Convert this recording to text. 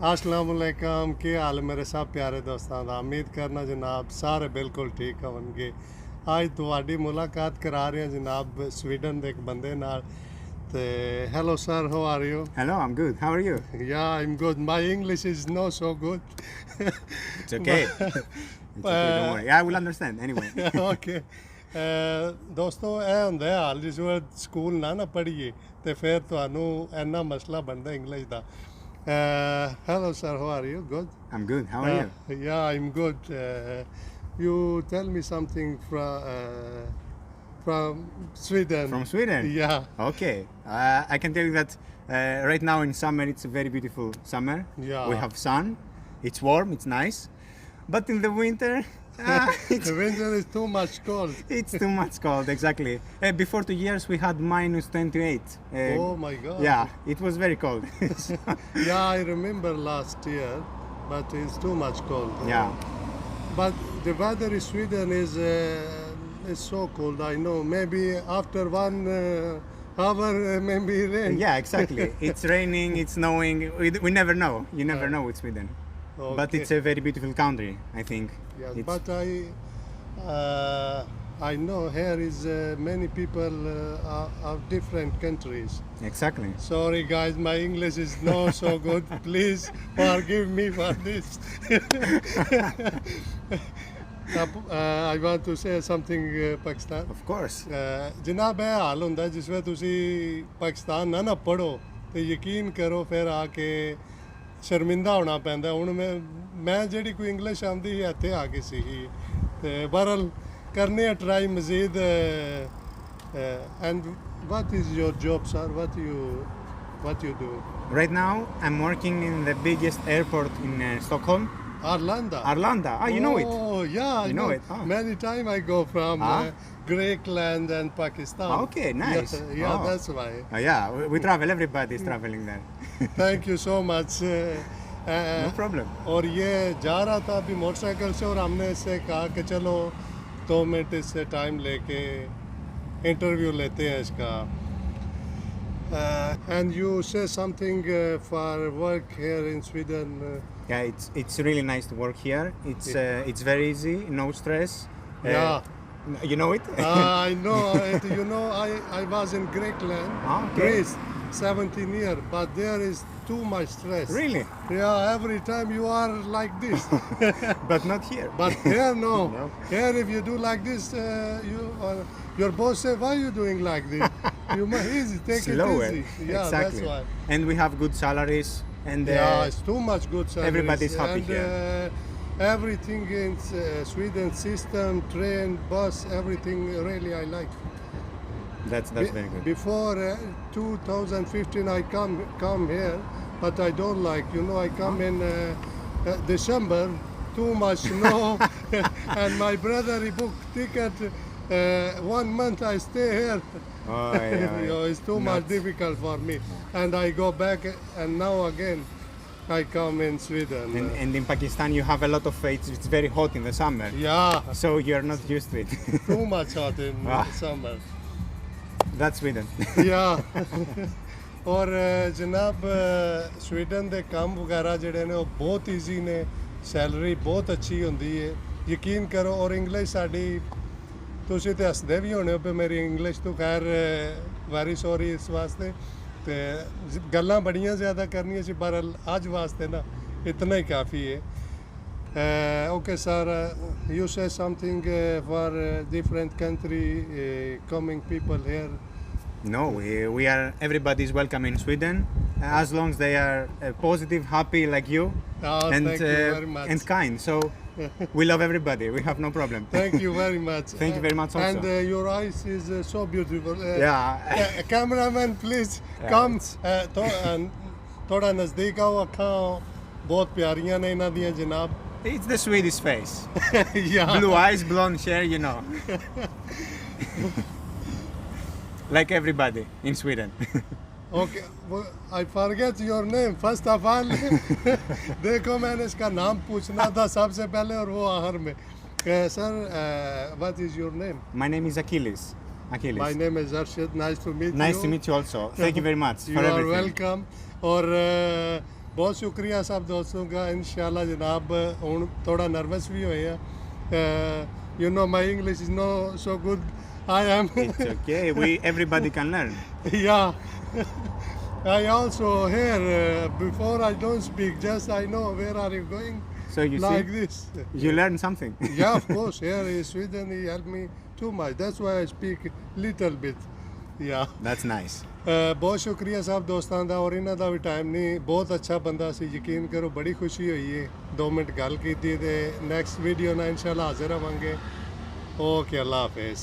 अस्सलाम वालेकुम ਕੀ ਹਾਲ ਮੇਰੇ ਸਭ ਪਿਆਰੇ ਦੋਸਤਾਂ ਦਾ ਉਮੀਦ ਕਰਨਾ ਜਨਾਬ ਸਾਰੇ ਬਿਲਕੁਲ ਠੀਕ ਹੋਣਗੇ ਅੱਜ ਤੁਹਾਡੀ ਮੁਲਾਕਾਤ ਕਰਾ ਰਹੇ ਹਾਂ ਜਨਾਬ ਸਵੀਡਨ ਦੇ ਇੱਕ ਬੰਦੇ ਨਾਲ ਤੇ hello sir how are you Hello, I'm good. How are you? yeah I'm good my English is not so good It's okay. It's okay, don't worry. I will understand anyway. okay ਦੋਸਤੋ ਇਹ ਹੁੰਦਾ ਹੈ ਹਾਲ ਜਿਸ ਵੇਲੇ school ਨਾ ਪੜ੍ਹੀਏ ਤੇ ਫਿਰ ਤੁਹਾਨੂੰ ਇੰਨਾ ਮਸਲਾ ਬਣਦਾ English the hello sir how are you good I'm good. How are you? yeah I'm good you tell me something from Sweden From Sweden? yeah Okay. I can tell you that right now in summer it's a very beautiful summer. Yeah. We have sun. It's warm. It's nice. But in the winter, the winter is too much cold it's too much cold. Exactly. Before 2 years we had minus 28. oh my god Yeah, it was very cold. yeah I remember last year but it's too much cold Yeah. but the weather in Sweden is so cold I know maybe after 1 hour maybe rain Yeah, exactly. It's raining, it's snowing. We never know. You never know with Sweden. okay. But it's a very beautiful country, I think. yes, It's- but I know here is many people of different countries Exactly. sorry guys my English is not so good please forgive me for this I want to say something Pakistan Of course. ਜਨਾਬ ਇਹ ਹਾਲ ਹੁੰਦਾ ਜਿਸ ਵੇਲੇ ਤੁਸੀਂ ਪਾਕਿਸਤਾਨ ਨਾ ਪੜੋ ਤੇ ਯਕੀਨ ਕਰੋ ਫਿਰ ਆ ਕੇ ਸ਼ਰਮਿੰਦਾ ਹੋਣਾ ਪੈਂਦਾ ਹੁਣ ਮੈਂ ਜਿਹੜੀ ਕੋਈ ਇੰਗਲਿਸ਼ ਆਉਂਦੀ ਸੀ ਇੱਥੇ ਆ ਕੇ ਸੀਗੀ ਤੇ ਬਹਰਹਾਲ ਕਰਨੇ ਆ ਟਰਾਈ ਮਜ਼ੀਦ and what is your job sir what you do Right now, I'm working in the biggest airport in Stockholm. Arlanda Arlanda. Ah, you know it. oh yeah I You know it. Oh. many time I go from Greekland and Pakistan Okay, nice. yeah Oh. that's why Yeah, we travel. Everybody is traveling there. thank you so much No problem. और ये जा रहा था अभी motorcycle से और हमने इससे कहा कि चलो 2 मिनट इससे टाइम लेके इंटरव्यू लेते हैं इसका and you say something for work here in Sweden Yeah, it's really nice to work here. It's very easy, no stress. yeah You know it? I know it, you know I was in Greekland Okay. Greece 17 years but there is too much stress Really? yeah every time you are like this But not here. But here, no. No. Here, if you do like this, your boss say, "Why are you doing like this?" You must easy, take Slower. it easy. Yeah, Exactly. that's why. And we have good salaries. And yeah, it's too much good salaries. everybody's happy and, here. Everything in Sweden system, train, bus, everything really I like. That's very good. Before 2015, I come here, but I don't like. You know, I come in December. Too much snow, and my brother he booked ticket. 1 month I stay here. Oh, yeah, You know, it's too much difficult for me, and I go back, and now again, I come in Sweden. And in Pakistan, you have a lot of it's very hot in the summer. Yeah, So you're not used to it. too much hot in Ah. summer. That's Sweden. Yeah. ਔਰ ਜਨਾਬ Sweden ਦੇ ਕੰਮ ਵਗੈਰਾ ਜਿਹੜੇ ਨੇ ਉਹ ਬਹੁਤ easy ਨੇ ਸੈਲਰੀ ਬਹੁਤ ਅੱਛੀ ਹੁੰਦੀ ਹੈ ਯਕੀਨ ਕਰੋ ਔਰ ਇੰਗਲਿਸ਼ ਸਾਡੀ ਤੁਸੀਂ ਤੇ ਹੱਸਦੇ ਵੀ ਹੋਣੇ ਹੋ ਪਏ ਮੇਰੀ ਇੰਗਲਿਸ਼ ਤੋਂ ਖੈਰ ਵੈਰੀ ਸੌਰੀ ਇਸ ਵਾਸਤੇ ਤੇ ਗੱਲਾਂ ਬੜੀਆਂ ਜ਼ਿਆਦਾ ਕਰਨੀਆਂ ਸੀ ਪਰ ਅੱਜ ਵਾਸਤੇ ਨਾ ਇਤਨਾ ਹੀ ਕਾਫੀ ਹੈ okay sir you say something for different country coming people here No, we are. Everybody is welcome in Sweden, as long as they are positive, happy like you, and thank you very much. and kind. So we love everybody. We have no problem. Thank you very much. Thank you very much also. And your eyes is so beautiful. Yeah. Cameraman, please come. थोड़ा नज़दीक आओ अखां बहुत प्यारियां ने इन्हां दियां जनाब. It's the Swedish face. Yeah. Blue eyes, blonde hair, you know. Like everybody in Sweden. Okay, well, I forget your name. First of all, देखो मैंने इसका नाम पूछना था सबसे पहले और वो आखिर में. Sir, what is your name? My name is Achilles. My name is Arshad. Nice to meet you. Nice to meet you also. Thank you very much You for are everything. welcome. और बहुत शुक्रिया सब दोस्तों का इंशाल्लाह जनाब हूँ थोड़ा नर्वस भी हुए हैं you know my English is not so good I am It's okay. Everybody can learn. yeah I also hear before I don't speak just I know where are you going So you like see, this you learn something. yeah of course here in Sweden he helped me too much that's why I speak little bit yeah That's nice. ਬਹੁਤ ਸ਼ੁਕਰੀਆ ਸਭ ਦੋਸਤਾਂ ਦਾ ਔਰ ਇਹਨਾਂ ਦਾ ਵੀ time ਨਹੀਂ ਬਹੁਤ ਅੱਛਾ ਬੰਦਾ ਸੀ ਯਕੀਨ ਕਰੋ ਬੜੀ ਖੁਸ਼ੀ ਹੋਈ ਹੈ 2 ਮਿੰਟ ਗੱਲ ਕੀਤੀ ਤੇ ਨੈਕਸਟ ਵੀਡੀਓ ਨਾਲ ਇਨਸ਼ਾਅੱਲਾ ਹਾਜ਼ਰ ਹੋਵਾਂਗੇ ਓਕੇ ਅੱਲਾ ਹਾਫਿਜ਼